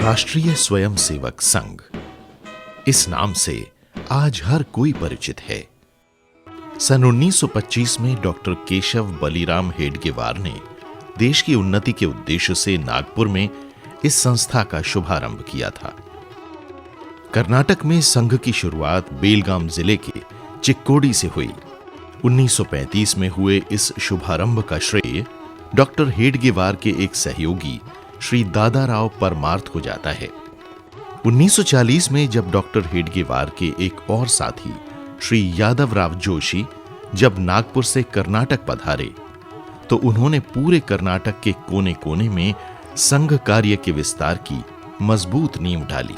राष्ट्रीय स्वयंसेवक संघ, इस नाम से आज हर कोई परिचित है। सन 1925 में डॉक्टर केशव बलिराम हेडगेवार ने देश की उन्नति के उद्देश्य से नागपुर में इस संस्था का शुभारंभ किया था। कर्नाटक में संघ की शुरुआत बेलगाम जिले के चिक्कोडी से हुई। 1935 में हुए इस शुभारंभ का श्रेय डॉक्टर हेडगेवार के एक सहयोगी श्री दादाराव परमार्थ को जाता है। 1940 में जब डॉक्टर हेडगेवार के एक और साथी श्री यादवराव जोशी जब नागपुर से कर्नाटक पधारे तो उन्होंने पूरे कर्नाटक के कोने कोने में संघ कार्य के विस्तार की मजबूत नींव डाली।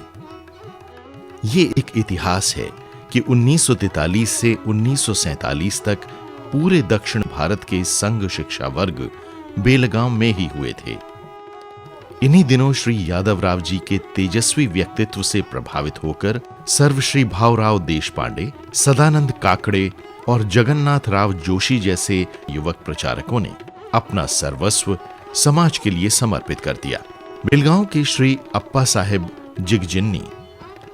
ये एक इतिहास है कि 1943 से 1947 तक पूरे दक्षिण भारत के संघ शिक्षा वर्ग बेलगाम में ही हुए थे। इन्हीं दिनों श्री यादवराव जी के तेजस्वी व्यक्तित्व से प्रभावित होकर सर्वश्री भावराव देशपांडे, सदानंद काकड़े और जगन्नाथ राव जोशी जैसे युवक प्रचारकों ने अपना सर्वस्व समाज के लिए समर्पित कर दिया। बेलगांव के श्री अप्पा साहेब जिगजिन्नी,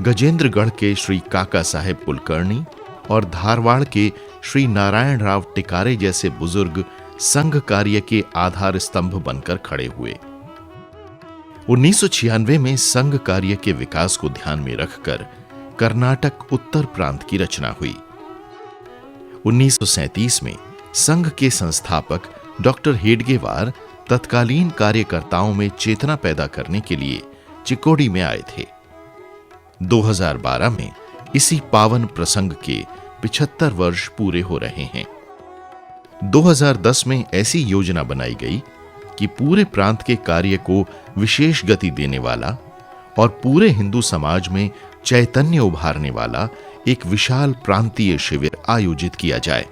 गजेंद्रगढ़ के श्री काका साहेब कुलकर्णी और धारवाड़ के श्री नारायण राव टिकारे जैसे बुजुर्ग संघ कार्य के आधार स्तंभ बनकर खड़े हुए। 1996 में संघ कार्य के विकास को ध्यान में रखकर कर्नाटक उत्तर प्रांत की रचना हुई। 1937 में संघ के संस्थापक डॉक्टर हेडगेवार तत्कालीन कार्यकर्ताओं में चेतना पैदा करने के लिए चिक्कोडी में आए थे। 2012 में इसी पावन प्रसंग के 75 वर्ष पूरे हो रहे हैं। 2010 में ऐसी योजना बनाई गई कि पूरे प्रांत के कार्य को विशेष गति देने वाला और पूरे हिंदू समाज में चैतन्य उभारने वाला एक विशाल प्रांतीय शिविर आयोजित किया जाए।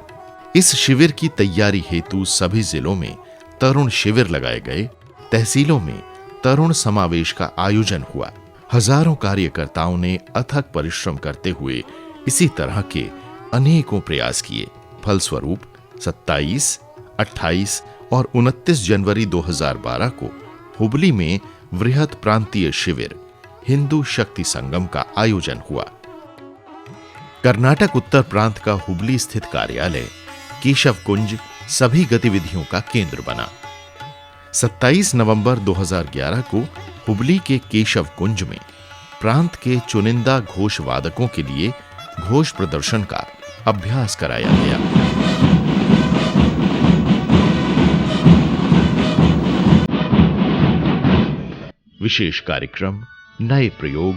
इस शिविर की तैयारी हेतु सभी जिलों में तरुण शिविर लगाए गए। तहसीलों में तरुण समावेश का आयोजन हुआ। हजारों कार्यकर्ताओं ने अथक परिश्रम करते हुए इसी तरह के अनेकों प्रयास किए। फलस्वरूप 27, 28 और 29 जनवरी 2012 को हुबली में वृहत प्रांतीय शिविर हिंदू शक्ति संगम का आयोजन हुआ। कर्नाटक उत्तर प्रांत का हुबली स्थित कार्यालय केशव कुंज सभी गतिविधियों का केंद्र बना। 27 नवंबर 2011 को हुबली के केशव कुंज में प्रांत के चुनिंदा घोष वादकों के लिए घोष प्रदर्शन का अभ्यास कराया गया। विशेष कार्यक्रम, नए प्रयोग,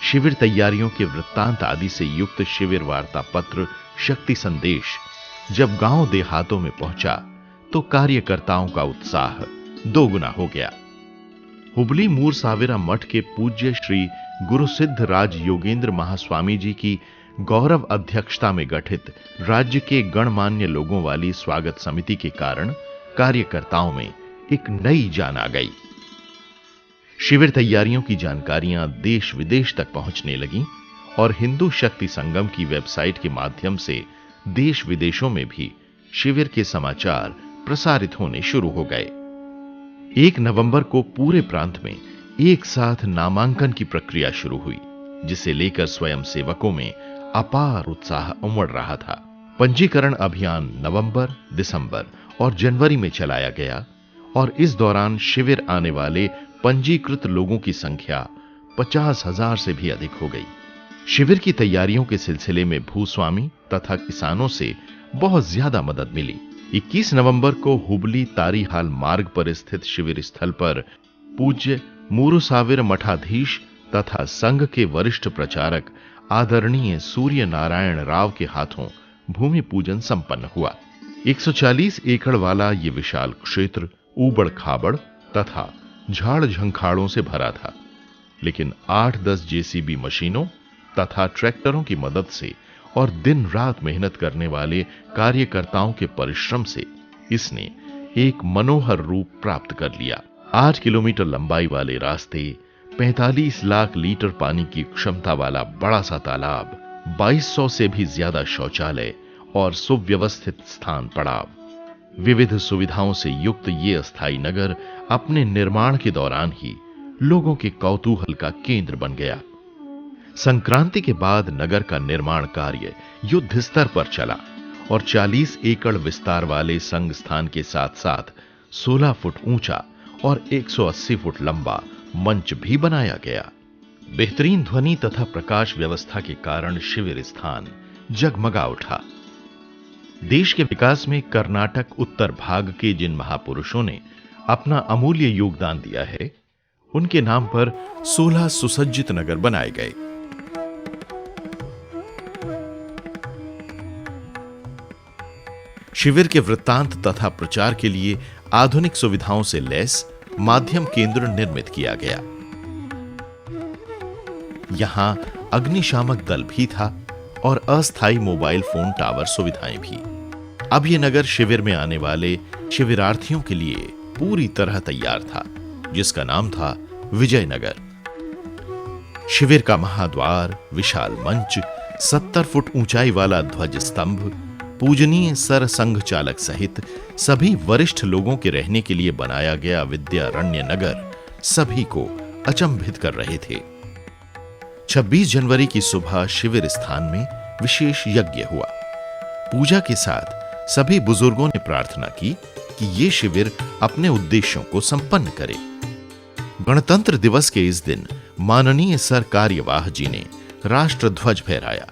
शिविर तैयारियों के वृत्तांत आदि से युक्त शिविर वार्ता पत्र शक्ति संदेश जब गांव देहातों में पहुंचा तो कार्यकर्ताओं का उत्साह दोगुना हो गया। हुबली मूर सावेरा मठ के पूज्य श्री गुरु सिद्ध राज योगेंद्र महास्वामी जी की गौरव अध्यक्षता में गठित राज्य के गणमान्य लोगों वाली स्वागत समिति के कारण कार्यकर्ताओं में एक नई जान आ गई। शिविर तैयारियों की जानकारियां देश विदेश तक पहुंचने लगीं और हिंदू शक्ति संगम की वेबसाइट के माध्यम से देश विदेशों में भी शिविर के समाचार प्रसारित होने शुरू हो गए। 1 नवंबर को पूरे प्रांत में एक साथ नामांकन की प्रक्रिया शुरू हुई, जिसे लेकर स्वयंसेवकों में अपार उत्साह उमड़ रहा था। पंजीकरण अभियान नवंबर, दिसंबर और जनवरी में चलाया गया और इस दौरान शिविर आने वाले पंजीकृत लोगों की संख्या 50,000 से भी अधिक हो गई। शिविर की तैयारियों के सिलसिले में भूस्वामी तथा किसानों से बहुत ज्यादा मदद मिली। 21 नवंबर को हुबली तारीहाल मार्ग पर स्थित शिविर स्थल पर पूज्य मूरुसाविर मठाधीश तथा संघ के वरिष्ठ प्रचारक आदरणीय सूर्य नारायण राव के हाथों भूमि पूजन संपन्न हुआ। 140 एकड़ वाला ये विशाल क्षेत्र ऊबड़ खाबड़ तथा झाड़ झंखाड़ों से भरा था, लेकिन 8-10 जेसीबी मशीनों तथा ट्रैक्टरों की मदद से और दिन रात मेहनत करने वाले कार्यकर्ताओं के परिश्रम से इसने एक मनोहर रूप प्राप्त कर लिया। 8 किलोमीटर लंबाई वाले रास्ते, 45 लाख लीटर पानी की क्षमता वाला बड़ा सा तालाब, 2200 से भी ज्यादा शौचालय और सुव्यवस्थित स्थान पड़ाव, विविध सुविधाओं से युक्त ये अस्थायी नगर अपने निर्माण के दौरान ही लोगों के कौतूहल का केंद्र बन गया। संक्रांति के बाद नगर का निर्माण कार्य युद्ध स्तर पर चला और 40 एकड़ विस्तार वाले संघ स्थान के साथ साथ 16 फुट ऊंचा और 180 फुट लंबा मंच भी बनाया गया। बेहतरीन ध्वनि तथा प्रकाश व्यवस्था के कारण शिविर स्थान जगमगा उठा। देश के विकास में कर्नाटक उत्तर भाग के जिन महापुरुषों ने अपना अमूल्य योगदान दिया है, उनके नाम पर 16 सुसज्जित नगर बनाए गए। शिविर के वृत्तांत तथा प्रचार के लिए आधुनिक सुविधाओं से लैस माध्यम केंद्र निर्मित किया गया। यहां अग्निशामक दल भी था और अस्थायी मोबाइल फोन टावर सुविधाएं भी। अब यह नगर शिविर में आने वाले शिविरार्थियों के लिए पूरी तरह तैयार था, जिसका नाम था विजयनगर। शिविर का महाद्वार, विशाल मंच, 70 फुट ऊंचाई वाला ध्वज स्तंभ, पूजनीय सर संघ चालक सहित सभी वरिष्ठ लोगों के रहने के लिए बनाया गया विद्यारण्य नगर सभी को अचंभित कर रहे थे। 26 जनवरी की सुबह शिविर स्थान में विशेष यज्ञ हुआ। पूजा के साथ सभी बुजुर्गों ने प्रार्थना की कि ये शिविर अपने उद्देश्यों को संपन्न करे। गणतंत्र दिवस के इस दिन माननीय सर कार्यवाह जी ने राष्ट्र ध्वज फहराया।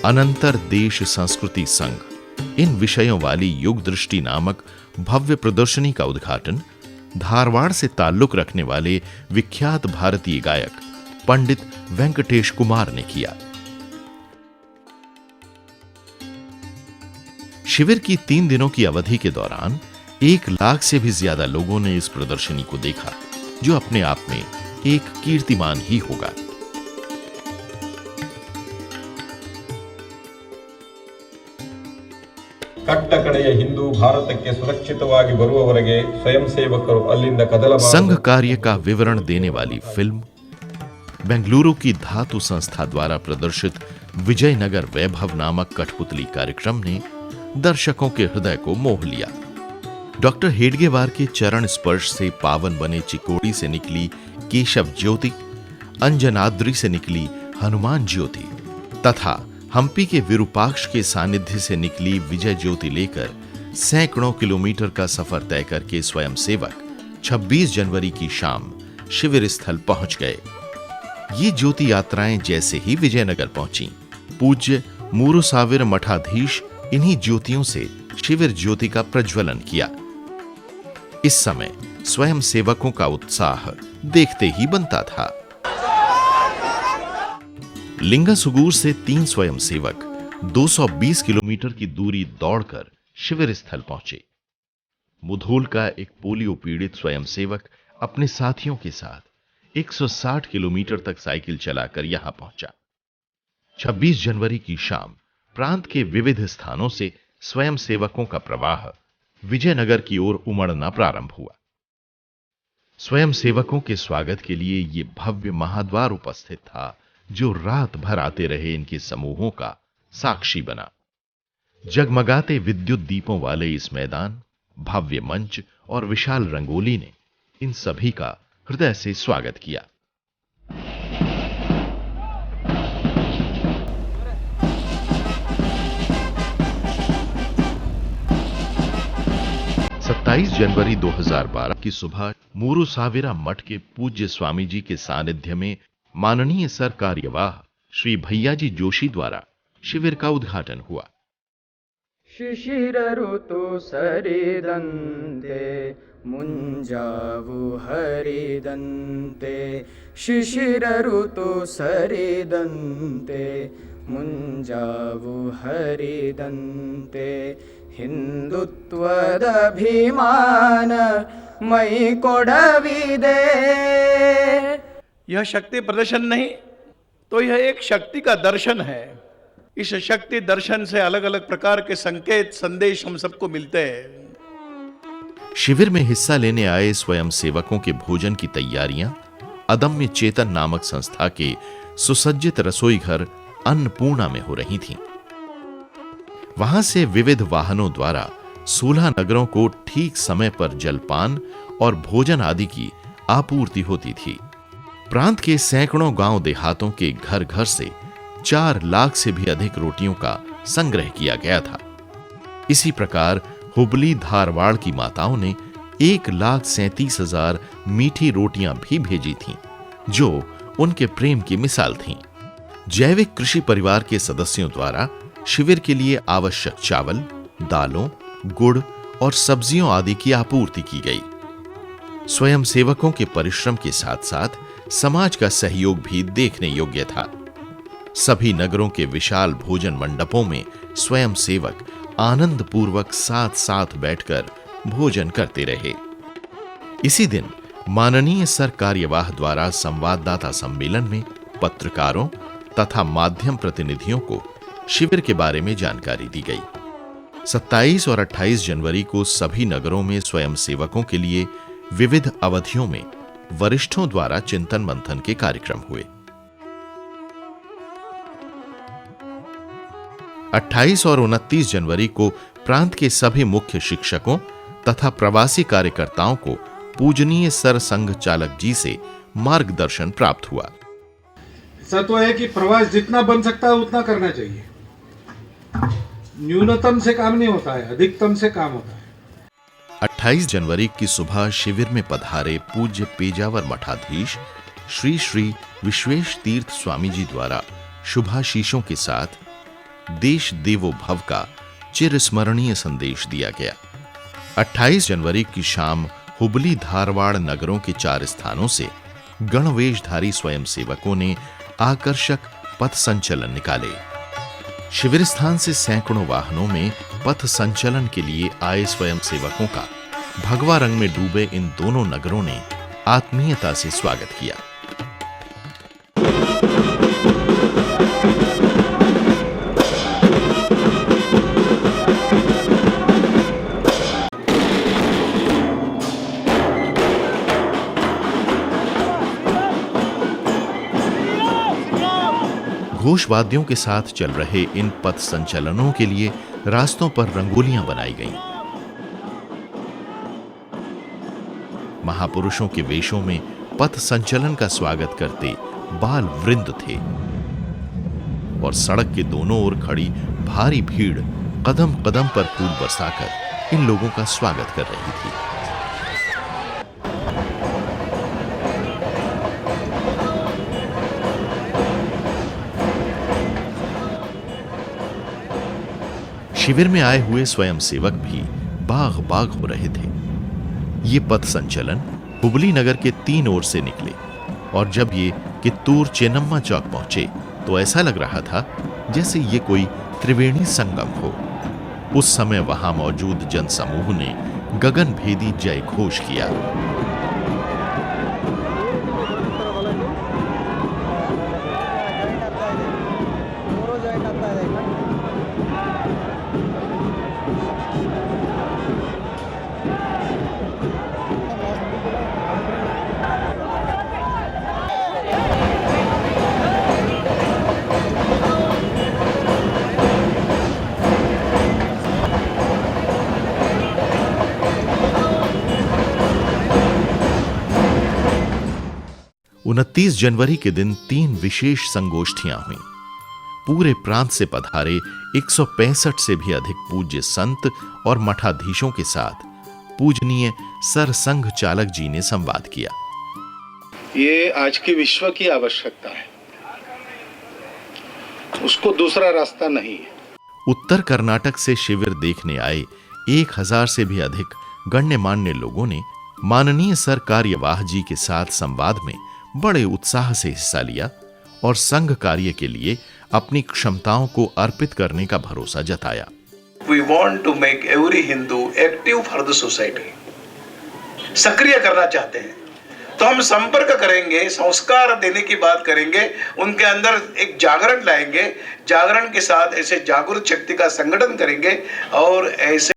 अनंतर देश संस्कृति संघ इन विषयों वाली युग दृष्टि नामक भव्य प्रदर्शनी का उद्घाटन धारवाड़ से ताल्लुक रखने वाले विख्यात भारतीय गायक पंडित वेंकटेश कुमार ने किया। शिविर की 3 दिनों की अवधि के दौरान 1 लाख से भी ज्यादा लोगों ने इस प्रदर्शनी को देखा, जो अपने आप में एक कीर्तिमान ही होगा। ಕಟ್ಟ ಕಡೆಯ ಹಿಂದೂ ಭಾರತಕ್ಕೆ ಸುರಕ್ಷಿತವಾಗಿ ಬರುವವರೆಗೆ ಸ್ವಯಂ ಸೇವಕರು ಅಲ್ಲಿಂದ ಕದಲಬಾರದು। संघ कार्य का विवरण देने वाली फिल्म बेंगलुरु की धातु संस्था द्वारा प्रदर्शित विजयनगर वैभव नामक कठपुतली कार्यक्रम ने दर्शकों के हृदय को मोह लिया। डॉक्टर हेडगेवार के चरण स्पर्श से पावन बने चिकोड़ी से निकली केशव ज्योति, अंजनाद्रि से निकली हनुमान ज्योति तथा हम्पी के विरूपाक्ष के सानिध्य से निकली विजय ज्योति लेकर सैकड़ों किलोमीटर का सफर तय करके स्वयं सेवक 26 जनवरी की शाम शिविर स्थल पहुंच गए। ये ज्योति यात्राएं जैसे ही विजयनगर पहुंची, पूज्य मूरुसाविर मठाधीश इन्हीं ज्योतियों से शिविर ज्योति का प्रज्वलन किया। इस समय स्वयं सेवकों का उत्साह देखते ही बनता था। लिंगासुगूर से 3 स्वयंसेवक 220 किलोमीटर की दूरी दौड़कर शिविर स्थल पहुंचे। मुधोल का एक पोलियो पीड़ित स्वयंसेवक अपने साथियों के साथ 160 किलोमीटर तक साइकिल चलाकर यहां पहुंचा। 26 जनवरी की शाम प्रांत के विविध स्थानों से स्वयंसेवकों का प्रवाह विजयनगर की ओर उमड़ना प्रारंभ हुआ। स्वयंसेवकों के स्वागत के लिए यह भव्य महाद्वार उपस्थित था, जो रात भर आते रहे इनके समूहों का साक्षी बना। जगमगाते विद्युत दीपों वाले इस मैदान, भव्य मंच और विशाल रंगोली ने इन सभी का हृदय से स्वागत किया। सत्ताईस जनवरी 2012 की सुबह मूरुसाविरा मठ के पूज्य स्वामी जी के सानिध्य में माननीय सर कार्यवाह श्री भैयाजी जोशी द्वारा शिविर का उद्घाटन हुआ। शिशिर ऋतु सरिदन्ते मुंजावु हरिदन्ते, शिशिर ऋतु सरिदन्ते मुंजावु हरिदन्ते, हिंदुत्वद अभिमान मई कोडविदे। यह शक्ति प्रदर्शन नहीं, तो यह एक शक्ति का दर्शन है। इस शक्ति दर्शन से अलग अलग प्रकार के संकेत संदेश हम सबको मिलते हैं। शिविर में हिस्सा लेने आए स्वयं सेवकों के भोजन की तैयारियां अदम्य चेतन नामक संस्था के सुसज्जित रसोई घर अन्नपूर्णा में हो रही थीं। वहां से विविध वाहनों द्वारा 16 नगरों को ठीक समय पर जलपान और भोजन आदि की आपूर्ति होती थी। प्रांत के सैकड़ों गांव देहातों के घर घर से 4 लाख से भी अधिक रोटियों का संग्रह किया गया था। इसी प्रकार हुबली धारवाड़ की माताओं ने 1,37,000 मीठी रोटियां भी भेजी थीं, जो उनके प्रेम की मिसाल थीं। जैविक कृषि परिवार के सदस्यों द्वारा शिविर के लिए आवश्यक चावल, दालों, गुड़ और सब्जियों आदि की आपूर्ति की गई। स्वयं सेवकों के परिश्रम के साथ साथ समाज का सहयोग भी देखने योग्य था। सभी नगरों के विशाल भोजन मंडपों में स्वयं सेवक आनंद पूर्वक साथ साथ बैठकर भोजन करते रहे। इसी दिन माननीय सर कार्यवाह द्वारा संवाददाता सम्मेलन में पत्रकारों तथा माध्यम प्रतिनिधियों को शिविर के बारे में जानकारी दी गई। 27 और 28 जनवरी को सभी नगरों में स्वयं सेवकों के लिए विविध अवधियों में वरिष्ठों द्वारा चिंतन मंथन के कार्यक्रम हुए। 28 और 29 जनवरी को प्रांत के सभी मुख्य शिक्षकों तथा प्रवासी कार्यकर्ताओं को पूजनीय सर संघ चालक जी से मार्गदर्शन प्राप्त हुआ। सत्व है कि प्रवास जितना बन सकता है उतना करना चाहिए। न्यूनतम से काम नहीं होता है, अधिकतम से काम होता है। 28 जनवरी की सुबह शिविर में पधारे पूज्य पेजावर मठाधीश श्री श्री विश्वेश तीर्थ स्वामी जी द्वारा शुभाशीषों के साथ देश देवो भव का चिरस्मरणीय संदेश दिया गया। 28 जनवरी की शाम हुबली धारवाड़ नगरों के 4 स्थानों से गणवेशधारी स्वयं सेवकों ने आकर्षक पथ संचलन निकाले। शिविर स्थान से सैकड़ों वाहनों में पथ संचलन के लिए आए स्वयं सेवकों का भगवा रंग में डूबे इन दोनों नगरों ने आत्मीयता से स्वागत किया। घोषवाद्यों के साथ चल रहे इन पथ संचलनों के लिए रास्तों पर रंगोलियां बनाई गईं। महापुरुषों के वेशों में पथ संचलन का स्वागत करते बाल वृंद थे और सड़क के दोनों ओर खड़ी भारी भीड़ कदम कदम पर फूल बरसाकर इन लोगों का स्वागत कर रही थी। शिविर में आए हुए स्वयंसेवक भी बाग बाग हो रहे थे। ये पथ संचलन हुबली नगर के 3 ओर से निकले और जब ये कित्तूर चेन्नम्मा चौक पहुंचे तो ऐसा लग रहा था जैसे ये कोई त्रिवेणी संगम हो। उस समय वहां मौजूद जनसमूह ने गगनभेदी जय घोष किया। उनतीस जनवरी के दिन 3 विशेष संगोष्ठियां हुई। पूरे प्रांत से पधारे 165 से भी अधिक पूज्य संत और मठाधीशों के साथ पूजनीय सर संघ चालक जी ने संवाद किया। ये आज की विश्व की आवश्यकता है, उसको दूसरा रास्ता नहीं है। उत्तर कर्नाटक से शिविर देखने आए 1000 से भी अधिक गण्यमान्य लोगों ने माननीय सर कार्यवाह जी के साथ संवाद में बड़े उत्साह से हिस्सा लिया और संघ कार्य के लिए अपनी क्षमताओं को अर्पित करने का भरोसा जताया। We want to make every Hindu active for the society. सक्रिय करना चाहते हैं तो हम संपर्क करेंगे, संस्कार देने की बात करेंगे, उनके अंदर एक जागरण लाएंगे, जागरण के साथ ऐसे जागरूक शक्ति का संगठन करेंगे और ऐसे